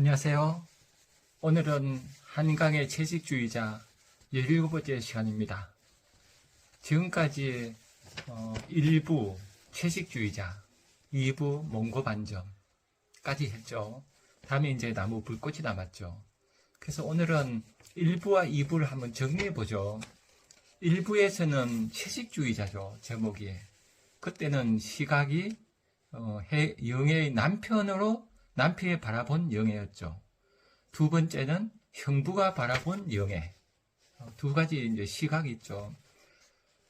안녕하세요. 오늘은 한강의 채식주의자 17번째 시간입니다. 지금까지 1부 채식주의자, 2부 몽고반점까지 했죠. 다음에 이제 나무 불꽃이 남았죠. 그래서 오늘은 1부와 2부를 한번 정리해보죠. 1부에서는 채식주의자죠, 제목이. 그때는 시각이 영애의 남편이 바라본 영애였죠. 두 번째는 형부가 바라본 영애. 두 가지 이제 시각이 있죠.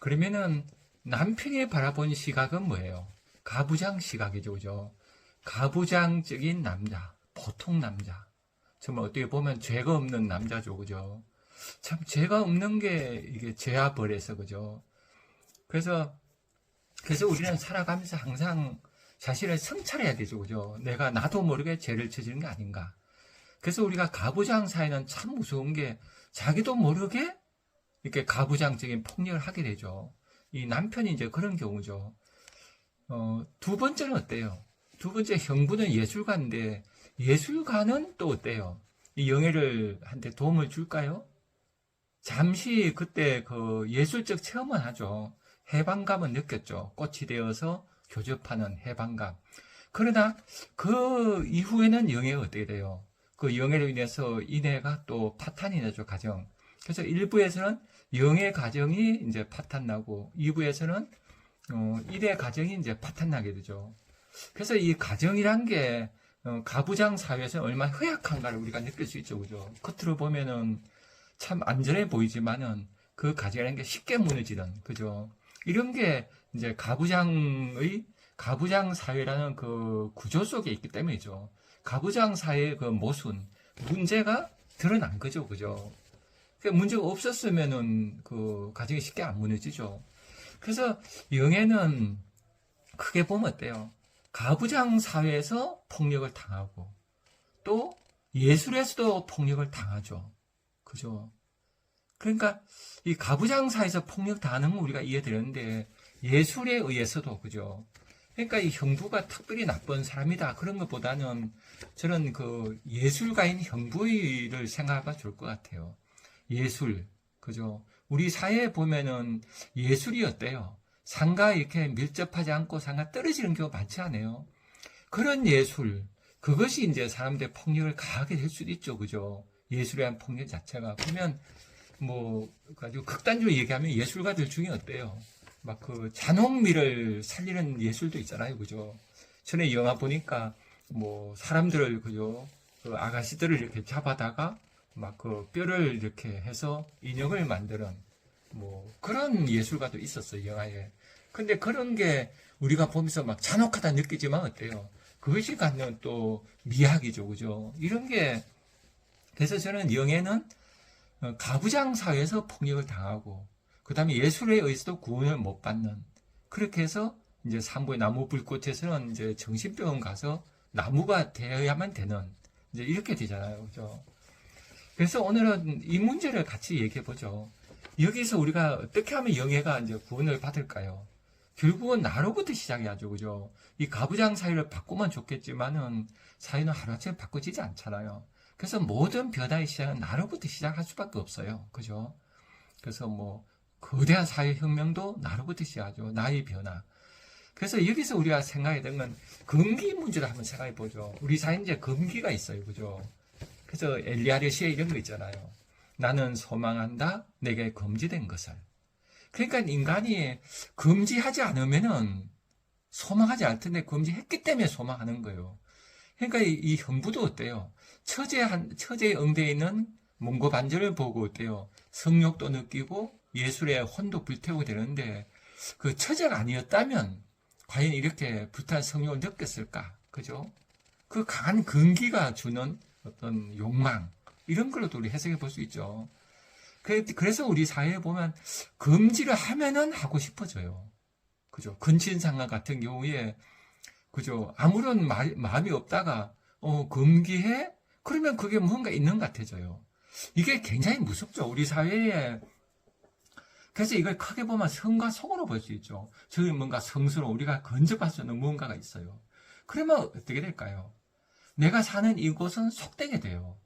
그러면은 남편이 바라본 시각은 뭐예요? 가부장 시각이죠, 그죠? 가부장적인 남자, 보통 남자. 정말 어떻게 보면 죄가 없는 남자죠, 그죠? 참 죄가 없는 게 이게 죄와 벌에서, 그죠? 그래서 우리는 살아가면서 항상 자신을 성찰해야 되죠, 그죠? 내가 나도 모르게 죄를 저지른 게 아닌가. 그래서 우리가 가부장 사회는 참 무서운 게 자기도 모르게 이렇게 가부장적인 폭력을 하게 되죠. 이 남편이 이제 그런 경우죠. 두 번째는 어때요? 두 번째 형부는 예술가인데 예술가는 또 어때요? 이 영애를 한테 도움을 줄까요? 잠시 그때 그 예술적 체험은 하죠. 해방감은 느꼈죠. 꽃이 되어서 교접하는 해방감. 그러나 그 이후에는 영애가 어떻게 돼요? 그 영애로 인해서 이내가 또 파탄이 나죠, 가정. 그래서 1부에서는 영애 가정이 이제 파탄나고 2부에서는 이내 가정이 이제 파탄나게 되죠. 그래서 이 가정이란 게 가부장 사회에서 얼마나 허약한가를 우리가 느낄 수 있죠, 그죠? 겉으로 보면은 참 안전해 보이지만은 그 가정이라는 게 쉽게 무너지는, 그죠? 이런 게 이제 가부장 사회라는 그 구조 속에 있기 때문이죠. 가부장 사회의 그 모순, 문제가 드러난 거죠, 그죠? 문제가 없었으면은 그 가정이 쉽게 안 무너지죠. 그래서 영애는 크게 보면 어때요? 가부장 사회에서 폭력을 당하고 또 예술에서도 폭력을 당하죠. 그죠? 그러니까 이 가부장 사회에서 폭력 당하는 건 우리가 이해되는데 예술에 의해서도, 그죠? 그러니까 이 형부가 특별히 나쁜 사람이다 그런 것보다는 저는 그 예술가인 형부를 생각하면 좋을 것 같아요. 예술, 그죠? 우리 사회에 보면은 예술이 어때요? 상가 이렇게 밀접하지 않고 상가 떨어지는 경우 많지 않아요? 그런 예술, 그것이 이제 사람들의 폭력을 가하게 될 수도 있죠, 그죠? 예술에 대한 폭력 자체가. 보면 가지고 극단적으로 얘기하면 예술가들 중에 어때요? 막 그 잔혹미를 살리는 예술도 있잖아요, 그죠? 전에 영화 보니까 사람들을, 그죠? 그 아가씨들을 이렇게 잡아다가 막 그 뼈를 이렇게 해서 인형을 만드는 그런 예술가도 있었어요, 영화에. 근데 그런 게 우리가 보면서 막 잔혹하다 느끼지만 어때요? 그것이 갖는 또 미학이죠, 그죠? 이런 게, 그래서 저는 영애는 가부장 사회에서 폭력을 당하고 그 다음에 예술에 의해서도 구원을 못 받는, 그렇게 해서 이제 3부의 나무 불꽃에서는 이제 정신병원 가서 나무가 되어야만 되는, 이제 이렇게 되잖아요, 그죠? 그래서 오늘은 이 문제를 같이 얘기해 보죠. 여기서 우리가 어떻게 하면 영애가 이제 구원을 받을까요? 결국은 나로부터 시작해야죠, 그죠? 이 가부장 사회를 바꾸면 좋겠지만은 사회는 하루아침에 바꿔지지 않잖아요. 그래서 모든 변화의 시작은 나로부터 시작할 수밖에 없어요, 그죠? 그래서 거대한 사회혁명도 나로부터 시작하죠. 나의 변화. 그래서 여기서 우리가 생각해야 되는 건 금기 문제를 한번 생각해 보죠. 우리 사회는 이제 금기가 있어요, 그죠? 그래서 엘리아르시에 이런 거 있잖아요. 나는 소망한다, 내게 금지된 것을. 그러니까 인간이 금지하지 않으면은 소망하지 않을 텐데 금지했기 때문에 소망하는 거예요. 그러니까 이 형부도 어때요? 처제의 응대에 있는 몽고 반절을 보고 어때요? 성욕도 느끼고 예술의 혼도 불태우고 되는데 그 처제가 아니었다면 과연 이렇게 불타는 성욕을 느꼈을까? 그죠? 그 강한 근기가 주는 어떤 욕망, 이런 걸로도 우리 해석해 볼 수 있죠. 그래서 우리 사회에 보면 금지를 하면은 하고 싶어져요. 그죠? 근친상간 같은 경우에, 그죠? 아무런 마음이 없다가 금기해? 그러면 그게 뭔가 있는 것 같아져요. 이게 굉장히 무섭죠, 우리 사회에. 그래서 이걸 크게 보면 성과 성으로 볼 수 있죠. 저기 뭔가 성스러운, 우리가 건져갈 수 있는 무언가가 있어요. 그러면 어떻게 될까요? 내가 사는 이곳은 속되게 돼요.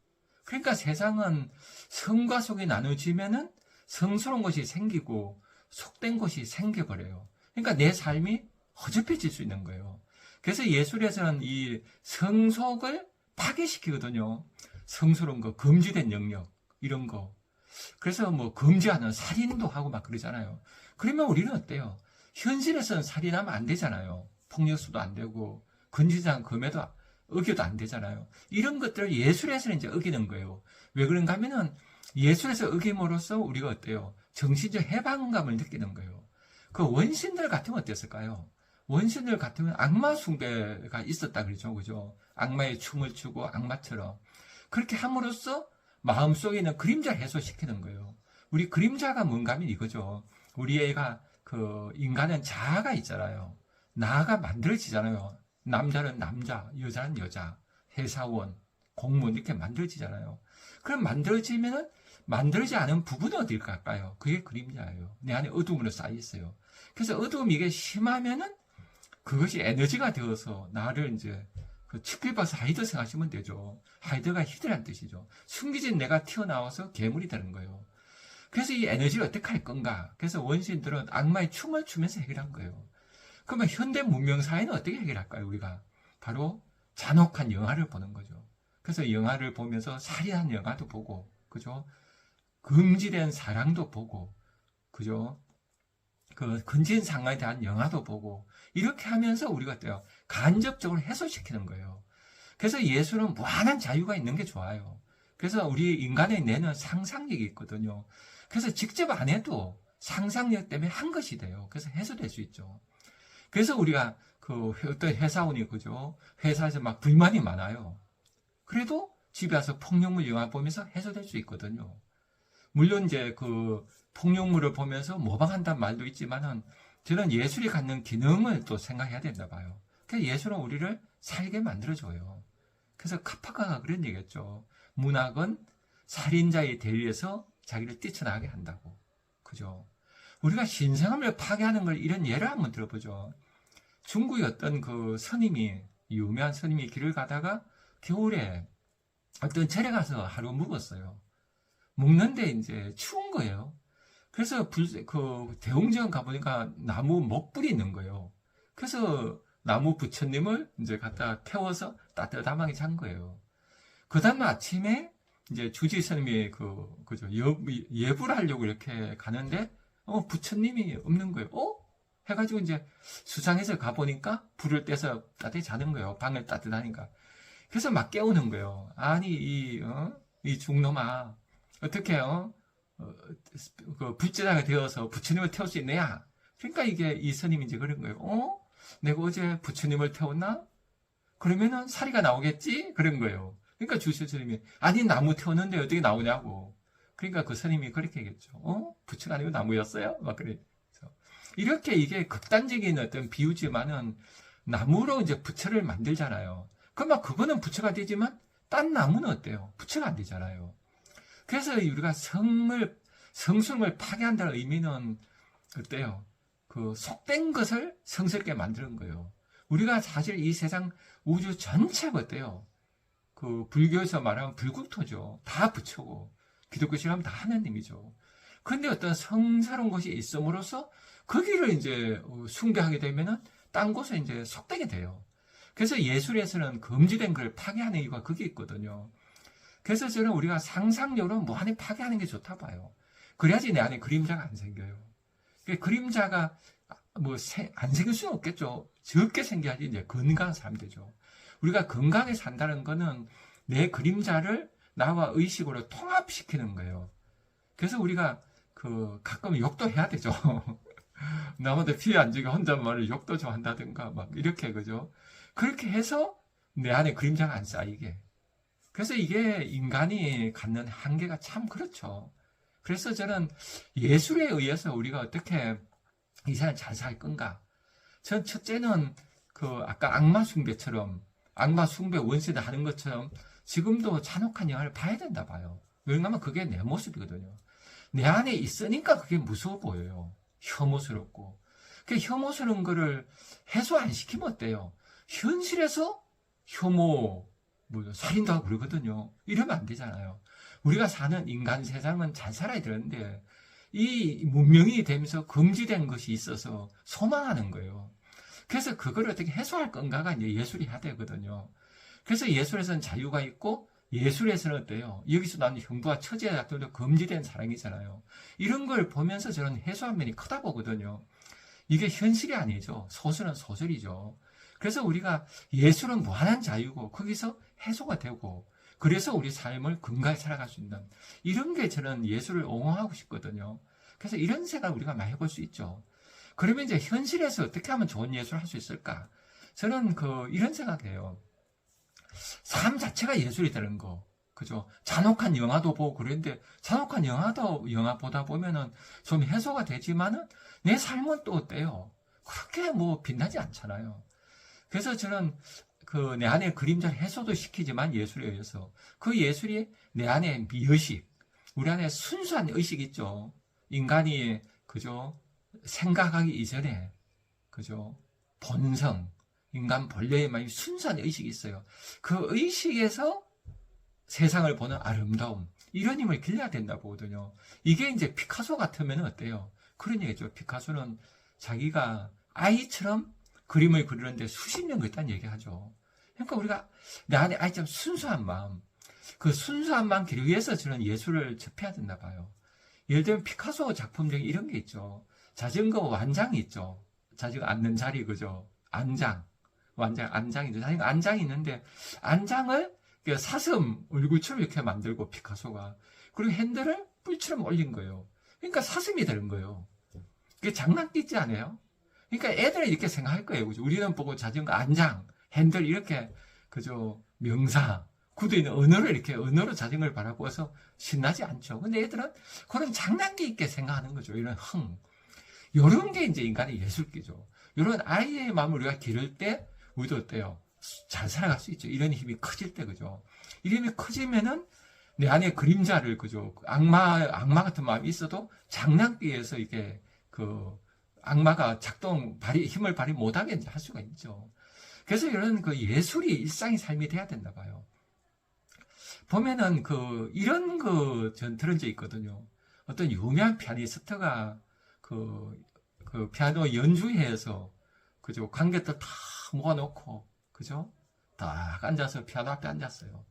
그러니까 세상은 성과 속이 나눠지면은 성스러운 것이 생기고 속된 것이 생겨버려요. 그러니까 내 삶이 허접해질 수 있는 거예요. 그래서 예술에서는 이 성속을 파괴시키거든요. 성스러운 거, 금지된 영역, 이런 거. 그래서 뭐 금지하는 살인도 하고 막 그러잖아요. 그러면 우리는 어때요? 현실에서는 살인하면 안 되잖아요. 폭력수도 안 되고, 건지장 금해도 어겨도 안 되잖아요. 이런 것들을 예술에서는 이제 어기는 거예요. 왜 그런가 하면은 예술에서 어김으로써 우리가 어때요? 정신적 해방감을 느끼는 거예요. 그 원신들 같으면 어땠을까요? 원신들 같으면 악마 숭배가 있었다 그러죠. 그죠? 악마의 춤을 추고 악마처럼. 그렇게 함으로써 마음속에 있는 그림자를 해소시키는 거예요. 우리 그림자가 뭔가 하면 이거죠. 우리 애가 그 인간은 자아가 있잖아요. 나가 만들어지잖아요. 남자는 남자, 여자는 여자, 회사원, 공무원 이렇게 만들어지잖아요. 그럼 만들어지면은 만들어지지 않은 부분은 어딜까요? 그게 그림자예요. 내 안에 어둠으로 쌓여 있어요. 그래서 어둠이 이게 심하면은 그것이 에너지가 되어서 나를 이제 그 치필버스 하이드 생각하시면 되죠. 하이드가 히드라는 뜻이죠. 숨기진 내가 튀어나와서 괴물이 되는 거예요. 그래서 이 에너지를 어떻게 할 건가? 그래서 원시인들은 악마의 춤을 추면서 해결한 거예요. 그러면 현대 문명 사회는 어떻게 해결할까요? 우리가 바로 잔혹한 영화를 보는 거죠. 그래서 영화를 보면서 살인한 영화도 보고, 그죠? 금지된 사랑도 보고, 그죠? 그 근진 상황에 대한 영화도 보고, 이렇게 하면서 우리가 어때요? 간접적으로 해소시키는 거예요. 그래서 예술은 무한한 자유가 있는 게 좋아요. 그래서 우리 인간의 뇌는 상상력이 있거든요. 그래서 직접 안 해도 상상력 때문에 한 것이 돼요. 그래서 해소될 수 있죠. 그래서 우리가 그 어떤 회사원이 그죠? 회사에서 막 불만이 많아요. 그래도 집에 와서 폭력물 영화 보면서 해소될 수 있거든요. 물론 이제 그 폭력물을 보면서 모방한다는 말도 있지만은 저는 예술이 갖는 기능을 또 생각해야 된다 봐요. 그래서 예술은 우리를 살게 만들어줘요. 그래서 카파가가 그런 얘기했죠. 문학은 살인자의 대리에서 자기를 뛰쳐나가게 한다고. 그죠? 우리가 신성함을 파괴하는 걸 이런 예를 한번 들어보죠. 중국의 어떤 그 스님이, 유명한 스님이 길을 가다가 겨울에 어떤 절에 가서 하루 묵었어요. 묵는데 이제 추운 거예요. 그래서 그 대웅전 가보니까 나무 목불이 있는 거예요. 그래서 나무 부처님을 이제 갖다 태워서 따뜻하게 잔 거예요. 그 다음 아침에 이제 주지 스님이 그죠 예불 하려고 이렇게 가는데 부처님이 없는 거예요. 해가지고 이제 수상해서 가보니까 불을 떼서 따뜻히 자는 거예요. 방을 따뜻하니까. 그래서 막 깨우는 거예요. 아니 이 중놈아 어떻게 그 불제자가 되어서 부처님을 태울 수 있느냐? 그러니까 이게 이 스님이 이제 그런 거예요. 내가 어제 부처님을 태웠나? 그러면은 사리가 나오겠지? 그런 거예요. 그러니까 주실 스님이 아니 나무 태웠는데 어떻게 나오냐고. 그러니까 그 스님이 그렇게 얘기했죠. 부처가 아니고 나무였어요? 막 그래. 이렇게 이게 극단적인 어떤 비유지만은 나무로 이제 부처를 만들잖아요. 그러면 그거는 부처가 되지만 딴 나무는 어때요? 부처가 안 되잖아요. 그래서 우리가 성스러움을 파괴한다는 의미는 어때요? 그 속된 것을 성스럽게 만드는 거예요. 우리가 사실 이 세상 우주 전체가 어때요? 그 불교에서 말하면 불국토죠. 다 부처고 기독교식으로 하면 다 하나님이죠. 그런데 어떤 성스러운 것이 있음으로써 거기를 이제 숭배하게 되면은 딴 곳에 이제 속되게 돼요. 그래서 예술에서는 금지된 걸 파괴하는 이유가 그게 있거든요. 그래서 저는 우리가 상상력으로 무한히 파괴하는 게 좋다 봐요. 그래야지 내 안에 그림자가 안 생겨요. 그림자가 안 생길 수는 없겠죠. 적게 생겨야지 이제 건강한 사람이 되죠. 우리가 건강하게 산다는 거는 내 그림자를 나와 의식으로 통합시키는 거예요. 그래서 우리가 가끔 욕도 해야 되죠. 남한테 피해 안 주게 혼잣말을 욕도 좀 한다든가 막 이렇게 그죠. 그렇게 해서 내 안에 그림자가 안 쌓이게. 그래서 이게 인간이 갖는 한계가 참 그렇죠. 그래서 저는 예술에 의해서 우리가 어떻게 이 세상 잘 살 건가. 전 첫째는 아까 악마 숭배처럼 악마 숭배 원시대 하는 것처럼 지금도 잔혹한 영화를 봐야 된다 봐요. 왜냐하면 그게 내 모습이거든요. 내 안에 있으니까 그게 무서워 보여요. 혐오스럽고. 그 혐오스러운 거를 해소 안 시키면 어때요? 현실에서 혐오, 뭐 살인도 하고 그러거든요. 이러면 안 되잖아요. 우리가 사는 인간 세상은 잘 살아야 되는데 이 문명이 되면서 금지된 것이 있어서 소망하는 거예요. 그래서 그걸 어떻게 해소할 건가가 이제 예술이 해야 되거든요. 그래서 예술에서는 자유가 있고 예술에서는 어때요? 여기서 나는 형부와 처제 같은 도 금지된 사랑이잖아요. 이런 걸 보면서 저는 해소한 면이 크다 보거든요. 이게 현실이 아니죠. 소설은 소설이죠. 그래서 우리가 예술은 무한한 자유고 거기서 해소가 되고 그래서 우리 삶을 건강하게 살아갈 수 있는 이런 게 저는 예술을 옹호하고 싶거든요. 그래서 이런 생각을 우리가 많이 해볼 수 있죠. 그러면 이제 현실에서 어떻게 하면 좋은 예술을 할 수 있을까? 저는 이런 생각해요. 삶 자체가 예술이 되는 거. 그죠? 잔혹한 영화도 보고 그랬는데, 잔혹한 영화 보다 보면은 좀 해소가 되지만은, 내 삶은 또 어때요? 그렇게 뭐 빛나지 않잖아요. 그래서 저는 내 안에 그림자를 해소도 시키지만 예술에 의해서, 그 예술이 내 안에 미의식, 우리 안에 순수한 의식 있죠? 인간이, 그죠? 생각하기 이전에, 그죠? 본성, 인간 본래의 많이 순수한 의식이 있어요. 그 의식에서 세상을 보는 아름다움, 이런 힘을 길러야 된다고 보거든요. 이게 이제 피카소 같으면 어때요? 그런 얘기죠. 피카소는 자기가 아이처럼 그림을 그리는데 수십 년 걸렸다는 얘기하죠. 그러니까 우리가 내 안에 아이처럼 순수한 마음, 그 순수한 마음 기르기 위해서 저는 예술을 접해야 된다 봐요. 예를 들면 피카소 작품 중에 이런 게 있죠. 자전거 완장이 있죠. 자전거 앉는 자리, 그죠? 안장이죠. 자전거 안장이 있는데, 안장을 사슴 얼굴처럼 이렇게 만들고, 피카소가. 그리고 핸들을 뿔처럼 올린 거예요. 그러니까 사슴이 되는 거예요. 그게 장난기지 않아요? 그러니까 애들은 이렇게 생각할 거예요. 그죠? 우리는 보고 자전거 안장, 핸들 이렇게, 그죠? 명사, 굳어있는 언어로 자전거를 바라보아서 신나지 않죠. 근데 애들은 그런 장난기 있게 생각하는 거죠. 이런 이런 게 이제 인간의 예술기죠. 이런 아이의 마음을 우리가 기를 때, 우리도 어때요? 잘 살아갈 수 있죠. 이런 힘이 커질 때, 그죠? 이런 힘이 커지면은 내 안에 그림자를, 그죠? 악마 같은 마음이 있어도 장난기에서 이게 악마가 힘을 발휘 못하게 할 수가 있죠. 그래서 이런 예술이 일상의 삶이 돼야 된다 봐요. 보면은 이런 전 들은 적 있거든요. 어떤 유명한 피아니스트가 피아노 연주회에서, 그죠? 관객들 다 모아놓고, 그죠? 딱 앉아서 피아노 앞에 앉았어요.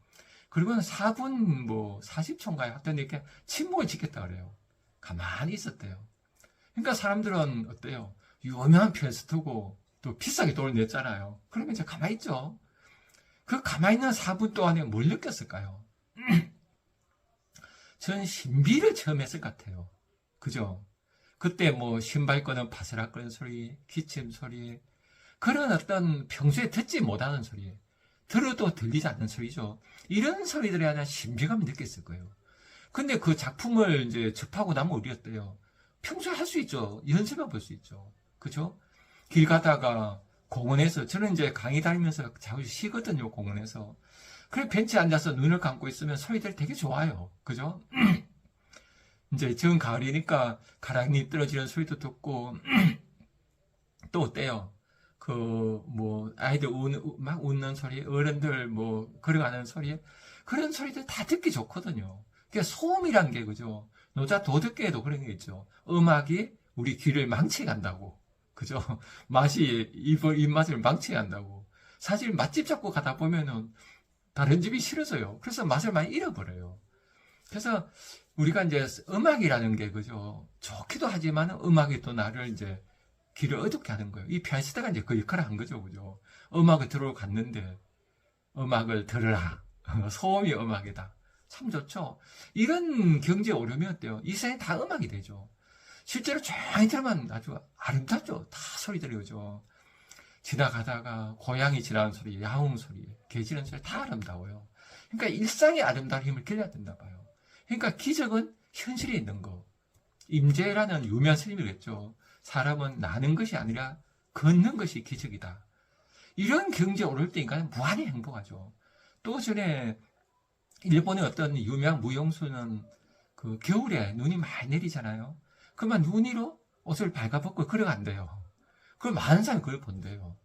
그리고는 4분 40초인가요? 하여튼 이렇게 침묵을 지켰다 그래요. 가만히 있었대요. 그러니까 사람들은 어때요? 유명한 피아니스트고 또 비싸게 돈을 냈잖아요. 그러면 이제 가만히 있죠. 그 가만히 있는 4분 동안에 뭘 느꼈을까요? 저는 신비를 처음 했을 것 같아요. 그죠? 그때 신발 끄는 바스락거리는 소리, 기침 소리, 그런 어떤 평소에 듣지 못하는 소리, 들어도 들리지 않는 소리죠. 이런 소리들에 대한 신비감을 느꼈을 거예요. 근데 그 작품을 이제 접하고 나면 우리 어때요? 평소에 할 수 있죠. 연습해 볼 수 있죠. 그죠? 길 가다가 공원에서, 저는 이제 강의 다니면서 자주 쉬거든요, 공원에서. 그래, 벤치에 앉아서 눈을 감고 있으면 소리들 되게 좋아요. 그죠? 이제 지금 가을이니까 가랑잎 떨어지는 소리도 듣고, 또 어때요? 아이들 막 웃는 소리, 어른들 걸어가는 소리, 그런 소리들 다 듣기 좋거든요. 그러니까 소음이란 게, 그죠? 노자 도덕계에도 그런 게 있죠. 음악이 우리 귀를 망치게 한다고. 그죠? 입맛을 망치게 한다고. 사실 맛집 잡고 가다 보면은 다른 집이 싫어져요. 그래서 맛을 많이 잃어버려요. 그래서 우리가 이제 음악이라는 게, 그죠? 좋기도 하지만 음악이 또 나를 이제 귀를 어둡게 하는 거예요. 이 피아니스트가 이제 그 역할을 한 거죠. 그죠? 음악을 들으러 갔는데 음악을 들으라. 소음이 음악이다. 참 좋죠. 이런 경지에 오르면 어때요? 이 세상이 다 음악이 되죠. 실제로 조용히 들으면 아주 아름답죠. 다 소리 들려오죠. 지나가다가 고양이 지나는 소리, 야옹 소리, 개 지르는 소리 다 아름다워요. 그러니까 일상의 아름다운 힘을 길러야 된다 봐요. 그러니까 기적은 현실에 있는 거. 임재라는 유명한 스님이겠죠. 사람은 나는 것이 아니라 걷는 것이 기적이다. 이런 경지에 오를 때 인간은 무한히 행복하죠. 또 전에 일본의 어떤 유명한 무용수는 겨울에 눈이 많이 내리잖아요. 그러면 눈으로 옷을 발가벗고 걸어간대요. 그럼 많은 사람이 그걸 본대요.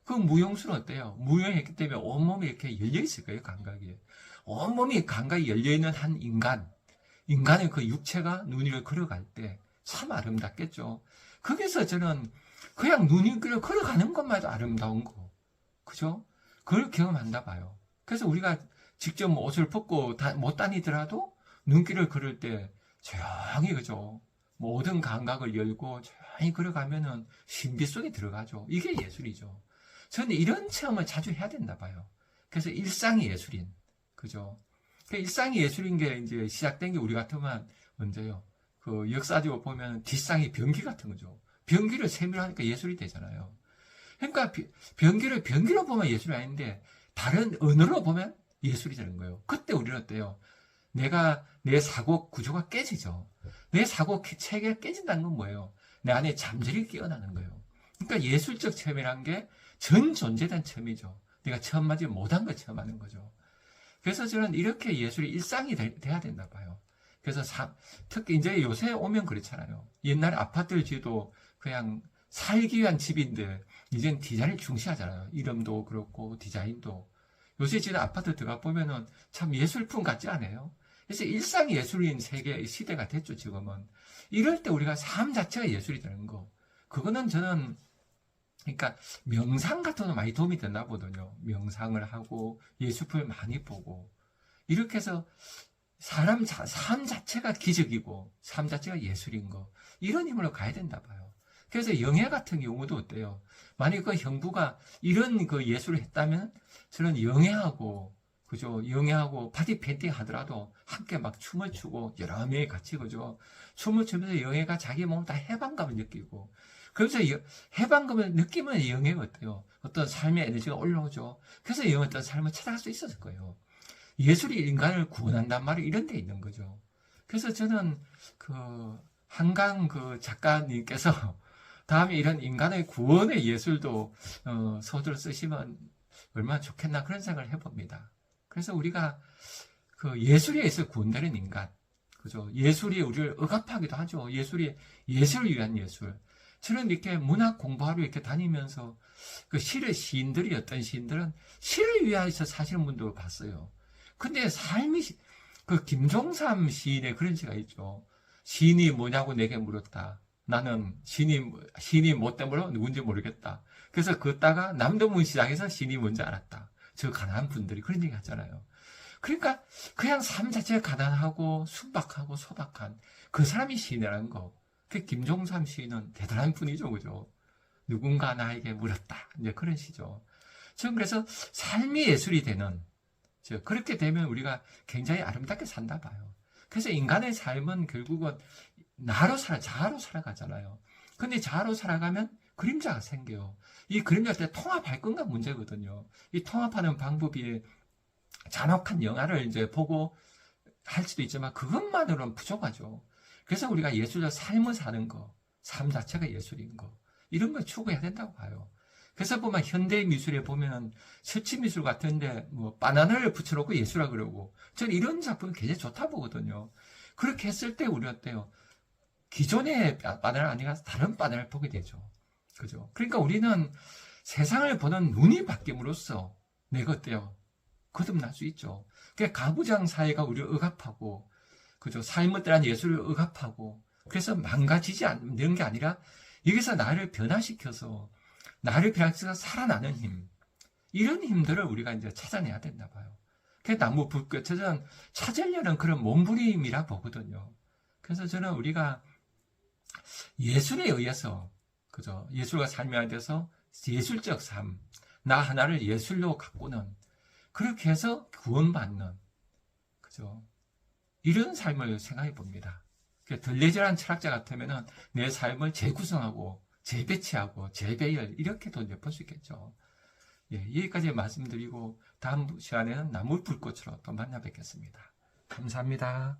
그 무용수는 어때요? 무용했기 때문에 온몸이 이렇게 열려있을 거예요, 감각이. 온몸이 감각이 열려있는 한 인간의 그 육체가 눈 위를 걸어갈 때 참 아름답겠죠. 거기서 저는 그냥 눈 위를 걸어가는 것만 해도 아름다운 거. 그죠? 그걸 경험한다 봐요. 그래서 우리가 직접 뭐 옷을 벗고 못 다니더라도 눈길을 걸을 때 조용히, 그죠? 모든 감각을 열고 조용히 걸어가면은 신비 속에 들어가죠. 이게 예술이죠. 저는 이런 체험을 자주 해야 된다 봐요. 그래서 일상이 예술인, 그죠? 그 일상이 예술인 게 이제 시작된 게 우리 같으면 언제요? 그 역사적으로 보면 뒷상이 변기 같은 거죠. 변기를 세밀로 하니까 예술이 되잖아요. 그러니까 변기로 보면 예술이 아닌데 다른 언어로 보면 예술이 되는 거예요. 그때 우리는 어때요? 내 사고 구조가 깨지죠. 내 사고 체계가 깨진다는 건 뭐예요? 내 안에 잠재력이 깨어나는 거예요. 그러니까 예술적 체험이란 게 전 존재에 대한 체험이죠. 내가 처음 맞이 못한 걸 체험하는 거죠. 그래서 저는 이렇게 예술이 일상이 돼야 된다 봐요. 그래서 특히 이제 요새 오면 그렇잖아요. 옛날에 아파트를 지어도 그냥 살기 위한 집인데 이제는 디자인을 중시하잖아요. 이름도 그렇고 디자인도. 요새 지금 아파트 들어가 보면은 참 예술품 같지 않아요? 그래서 일상이 예술인 시대가 됐죠, 지금은. 이럴 때 우리가 삶 자체가 예술이 되는 거. 그거는 저는, 그러니까 명상 같은 거 많이 도움이 된다 보거든요. 명상을 하고 예술품을 많이 보고. 이렇게 해서 삶 자체가 기적이고 삶 자체가 예술인 거. 이런 힘으로 가야 된다 봐요. 그래서 영예 같은 경우도 어때요? 만약 그 형부가 이런 그 예술을 했다면 저는 영예하고, 그죠? 영예하고 바디 페인팅 하더라도 함께 막 춤을 추고 여러 명이 같이, 그죠? 춤을 추면서 영예가 자기 몸을 다 해방감을 느끼고, 그래서 해방감을 느끼면 영예가 어때요? 어떤 삶의 에너지가 올라오죠. 그래서 영예 어떤 삶을 찾아갈 수 있었을 거예요. 예술이 인간을 구원한단 말이 이런 데 있는 거죠. 그래서 저는 한강 작가님께서 다음에 이런 인간의 구원의 예술도 소설을 쓰시면 얼마나 좋겠나 그런 생각을 해봅니다. 그래서 우리가 예술에 의해서 구원되는 인간, 그죠? 예술이 우리를 억압하기도 하죠. 예술을 위한 예술. 저는 이렇게 문학 공부하러 이렇게 다니면서 어떤 시인들은 시를 위해서 사시는 분도 봤어요. 근데 삶이, 김종삼 시인의 그런 시가 있죠. 시인이 뭐냐고 내게 물었다. 나는 시인이 뭐 때문에 누군지 모르겠다. 그래서 걷다가 남대문 시장에서 시인이 뭔지 알았다. 저 가난한 분들이 그런 얘기 하잖아요. 그러니까 그냥 삶 자체가 가난하고 순박하고 소박한 그 사람이 시인이라는 거. 그 김종삼 시인은 대단한 분이죠, 그죠? 누군가 나에게 물었다. 이제 그런 시죠. 저는 그래서 삶이 예술이 되는, 그렇게 되면 우리가 굉장히 아름답게 산다 봐요. 그래서 인간의 삶은 결국은 자아로 살아가잖아요. 근데 자아로 살아가면 그림자가 생겨요. 이 그림자 때 통합할 건가 문제거든요. 이 통합하는 방법이 잔혹한 영화를 이제 보고 할 수도 있지만 그것만으로는 부족하죠. 그래서 우리가 예술적 삶을 사는 거, 삶 자체가 예술인 거, 이런 걸 추구해야 된다고 봐요. 그래서 보면 현대 미술에 보면 설치 미술 같은데 바나나를 붙여놓고 예술이라 그러고, 저는 이런 작품은 굉장히 좋다 보거든요. 그렇게 했을 때 우리 어때요? 기존의 바나나 아니라 다른 바나나를 보게 되죠. 그죠? 그러니까 우리는 세상을 보는 눈이 바뀜으로써 내가 어때요? 거듭날 수 있죠. 그러니까 가부장 사회가 우리를 억압하고, 그죠? 삶을 떠난 예술을 억압하고, 그래서 망가지지 않는 게 아니라 여기서 나를 변화시켜서 살아나는 힘, 이런 힘들을 우리가 이제 찾아내야 된다 봐요. 그 나무 불꽃은 찾으려는 그런 몸부림이라 보거든요. 그래서 저는 우리가 예술에 의해서, 그죠? 예술과 삶에 의해서 예술적 삶, 나 하나를 예술로 가꾸는, 그렇게 해서 구원받는, 그죠? 이런 삶을 생각해 봅니다. 들레즈라는 철학자 같으면 내 삶을 재구성하고, 재배치하고, 재배열, 이렇게도 이제 볼 수 있겠죠. 예, 여기까지 말씀드리고, 다음 시간에는 나무 불꽃으로 또 만나 뵙겠습니다. 감사합니다.